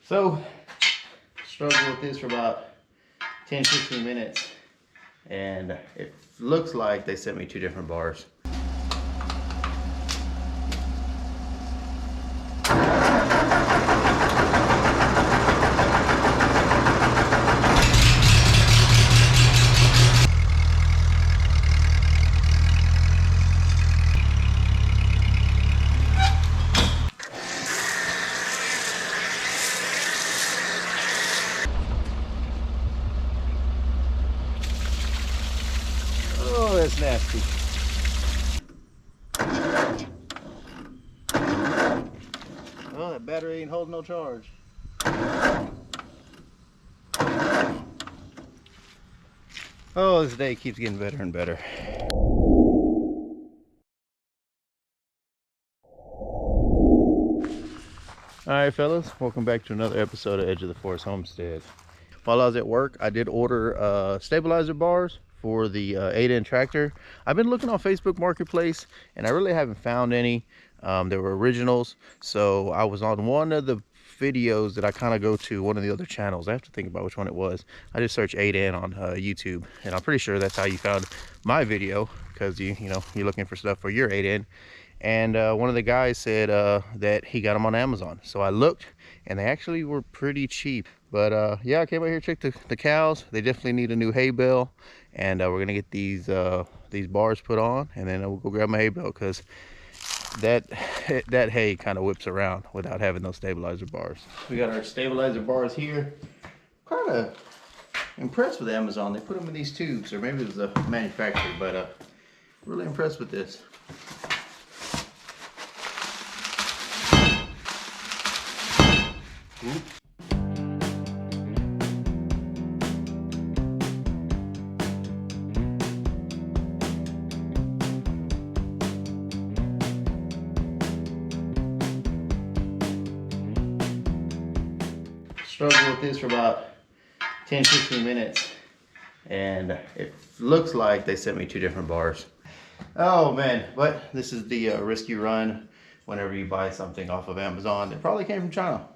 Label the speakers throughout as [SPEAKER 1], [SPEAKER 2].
[SPEAKER 1] So, struggled with this for about 10-15 minutes, and it looks like they sent me 2 different bars. Oh, that's nasty. Oh, that battery ain't holding no charge. Oh, this day keeps getting better and better. Alright fellas, welcome back to another episode of Edge of the Forest Homestead. While I was at work, I did order stabilizer bars for the 8N tractor. I've been looking on Facebook Marketplace and I really haven't found any. They were originals, so I was on one of the videos that I kind of go to, one of the other channels. I have to think about which one it was. I just searched 8N on YouTube, and I'm pretty sure that's how you found my video, because you know you're looking for stuff for your 8N. And one of the guys said that he got them on Amazon, so I looked and they actually were pretty cheap. But yeah, I came out here, checked the cows. They definitely need a new hay bale, and we're gonna get these bars put on, and then we'll go grab my hay bale, because that hay kind of whips around without having those stabilizer bars. We got our stabilizer bars here. Kind of impressed with Amazon. They put them in these tubes, or maybe it was a manufacturer, but really impressed with this. Oops. Struggled with this for about 10-15 minutes, and it looks like they sent me 2 different bars. Oh man, but this is the risk you run whenever you buy something off of Amazon. It probably came from China.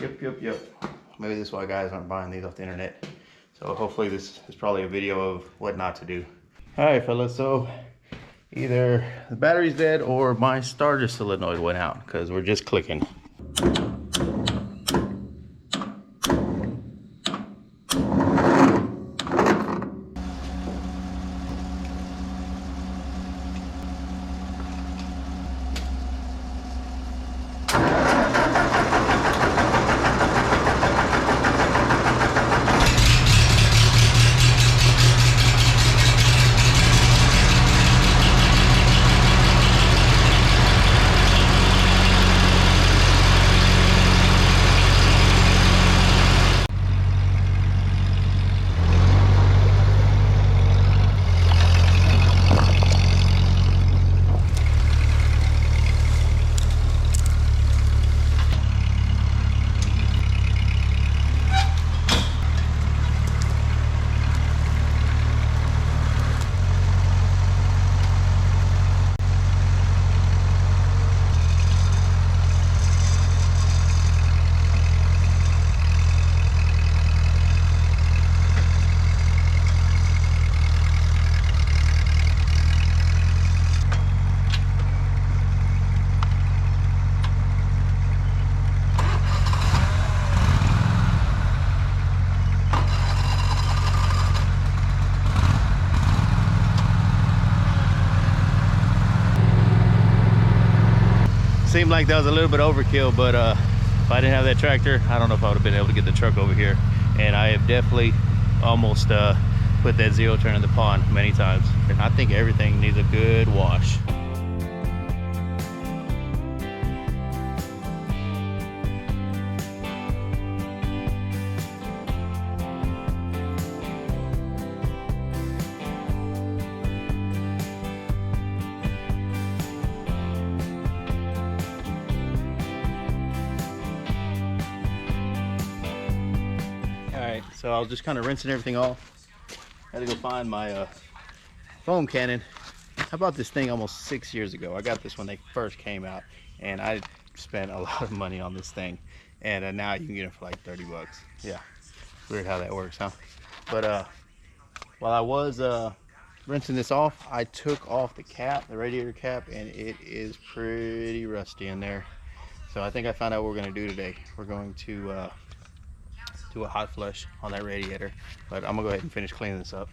[SPEAKER 1] Yep. Maybe this is why guys aren't buying these off the internet. So hopefully this is probably a video of what not to do. All right fellas, so either the battery's dead or my starter solenoid went out, because we're just clicking. Seemed like that was a little bit overkill, but if I didn't have that tractor, I don't know if I would have been able to get the truck over here. And I have definitely almost put that zero turn in the pond many times. And I think everything needs a good wash. So I was just kind of rinsing everything off. I had to go find my foam cannon. I bought this thing almost 6 years ago. I got this when they first came out, and I spent a lot of money on this thing, and now you can get it for like 30 bucks. Yeah, weird how that works, huh? But while I was rinsing this off, I took off the cap, the radiator cap, and it is pretty rusty in there. So I think I found out what we're going to do today. We're going to do a hot flush on that radiator, but I'm gonna go ahead and finish cleaning this up.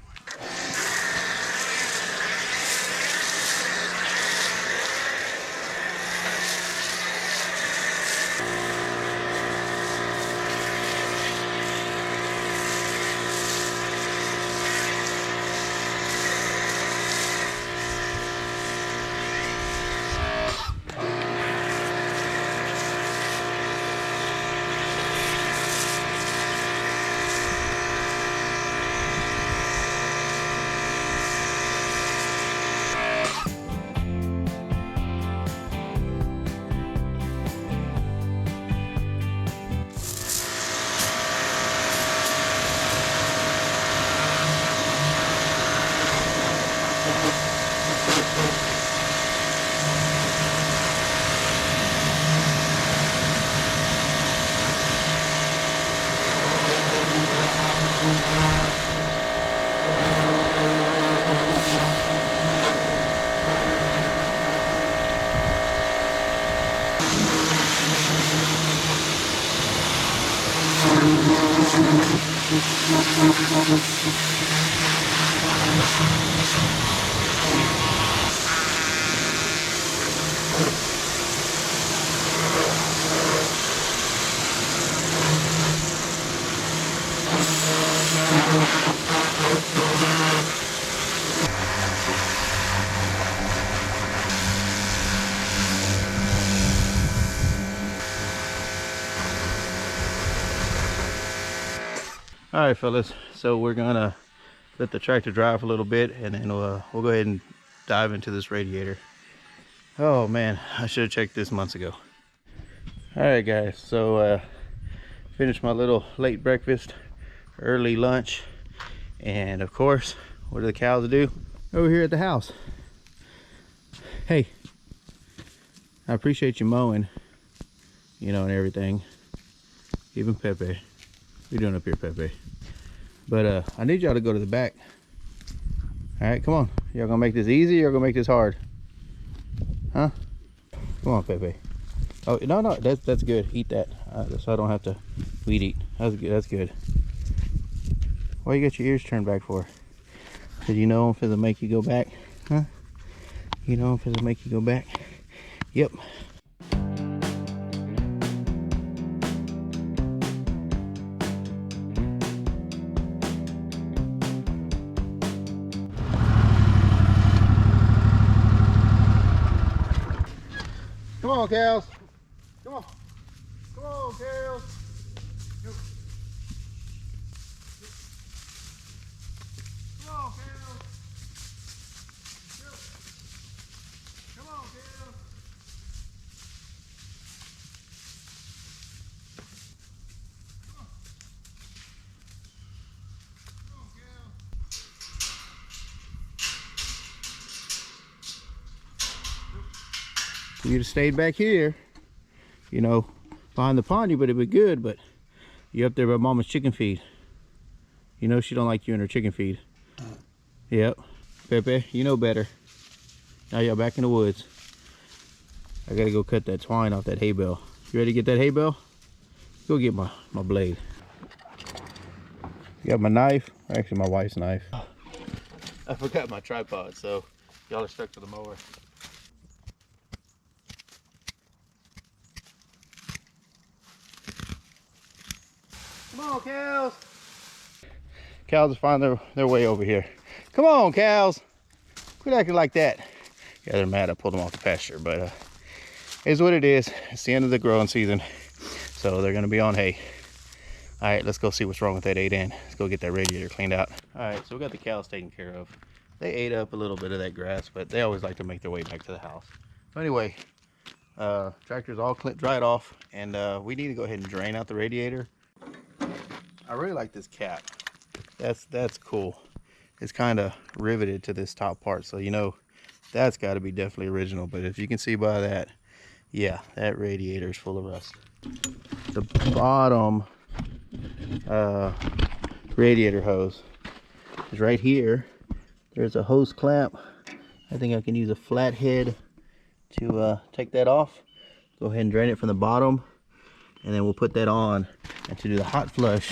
[SPEAKER 1] All right, fellas, so we're gonna let the tractor dry for a little bit, and then we'll go ahead and dive into this radiator. Oh man, I should have checked this months ago. All right guys, so finished my little late breakfast, early lunch, and of course, what do the cows do? Over here at the house. Hey, I appreciate you mowing, you know, and everything. Even Pepe. What you doing up here, Pepe? But I need y'all to go to the back. All right, come on. Y'all gonna make this easy or gonna make this hard? Huh? Come on, Pepe. Oh no, that's good. Eat that, so I don't have to weed eat. That's good. That's good. Why you got your ears turned back for? Cause you know if it'll make you go back, huh? You know if it'll make you go back. Yep. Come on, cows. Come on. Come on, cows. Come on, cows. Come on, cows. If you'd have stayed back here, you know, behind the pond, you would have been good, but you're up there by Mama's chicken feed. You know she don't like you in her chicken feed. Yep. Pepe, you know better. Now y'all back in the woods. I gotta go cut that twine off that hay bale. You ready to get that hay bale? Go get my blade. Got my knife, actually my wife's knife. I forgot my tripod, so y'all are stuck to the mower. Come on, cows. Cows will find their way over here. Come on, cows. Quit acting like that. Yeah, they're mad I pulled them off the pasture, but it's what it is. It's the end of the growing season, so they're gonna be on hay. All right, let's go see what's wrong with that 8N. Let's go get that radiator cleaned out. All right, so we got the cows taken care of. They ate up a little bit of that grass, but they always like to make their way back to the house. So anyway, tractor's all dried off, and we need to go ahead and drain out the radiator. I really like this cap. That's cool. It's kind of riveted to this top part, so you know that's got to be definitely original. But if you can see by that, Yeah, that radiator is full of rust. The bottom radiator hose is right here. There's a hose clamp. I think I can use a flathead to take that off. Go ahead and drain it from the bottom, and then we'll put that on. And to do the hot flush,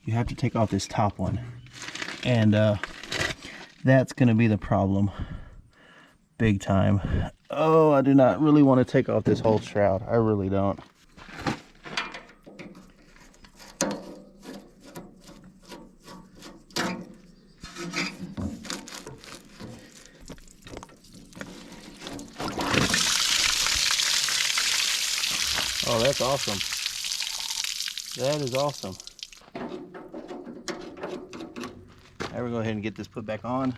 [SPEAKER 1] you have to take off this top one, and that's gonna be the problem big time. Oh, I do not really want to take off this whole shroud. I really don't. Oh, that's awesome. That is awesome. Now we're going to go ahead and get this put back on.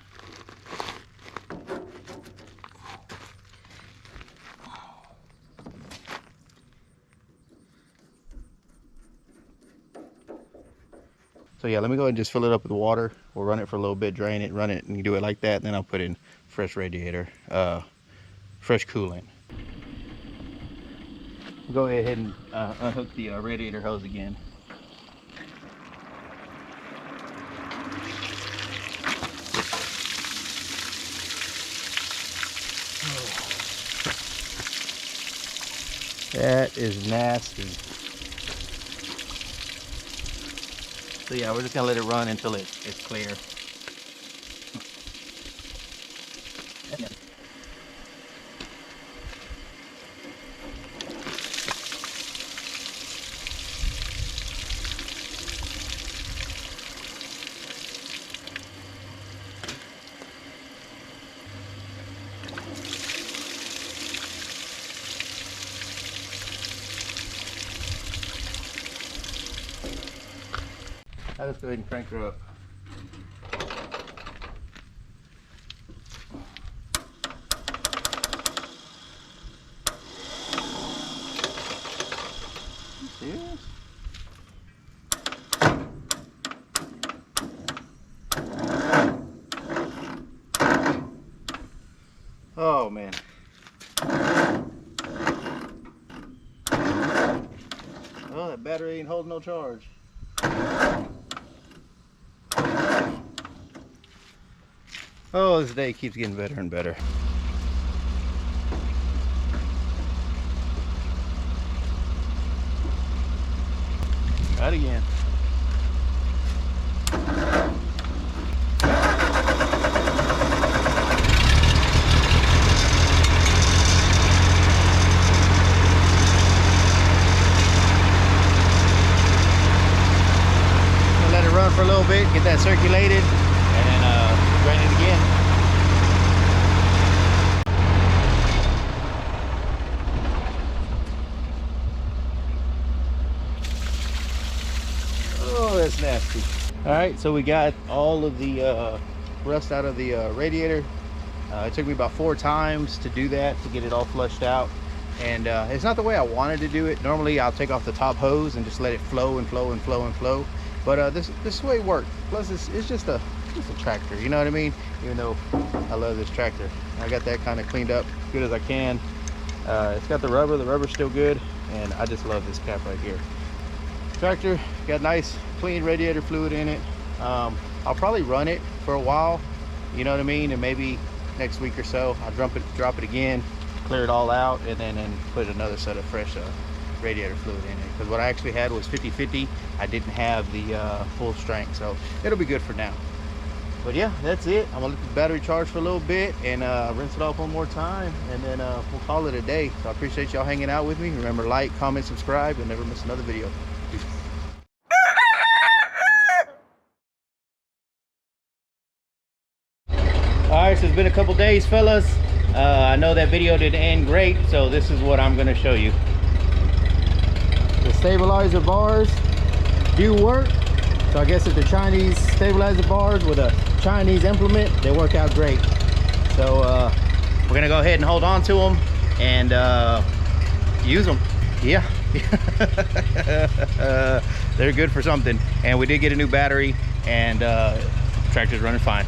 [SPEAKER 1] So yeah, let me go ahead and just fill it up with water. We'll run it for a little bit, drain it, run it, and you do it like that. And then I'll put in fresh radiator, fresh coolant. Go ahead and unhook the radiator hose again. That is nasty. So yeah, we're just gonna let it run until it's clear. Now let's go ahead and crank her up. Serious? Oh man. Oh, that battery ain't holding no charge. Oh, this day keeps getting better and better. Try it again. Let it run for a little bit, get that circulated, and then drain it again. Oh, that's nasty. All right, so we got all of the rust out of the radiator. It took me about 4 times to do that, to get it all flushed out. And it's not the way I wanted to do it. Normally I'll take off the top hose and just let it flow and flow and flow and flow. But this way worked. Plus it's just a tractor, you know what I mean? Even though I love this tractor. I got that kind of cleaned up as good as I can. It's got the rubber's still good, and I just love this cap right here. Tractor got nice clean radiator fluid in it. I'll probably run it for a while, you know what I mean, and maybe next week or so I'll drop it again, clear it all out, and then put another set of fresh radiator fluid in it, because what I actually had was 50/50. I didn't have the full strength, so it'll be good for now. But yeah, that's it. I'm gonna let the battery charge for a little bit and rinse it off one more time, and then we'll call it a day. So I appreciate y'all hanging out with me. Remember, like, comment, subscribe, and never miss another video. Peace. All right, so it's been a couple days, fellas. I know that video didn't end great, so this is what I'm gonna show you. The stabilizer bars do work. So I guess if the Chinese stabilizer bars with a Chinese implement, they work out great. So we're gonna go ahead and hold on to them and use them. Yeah. They're good for something. And we did get a new battery, and tractor's running fine.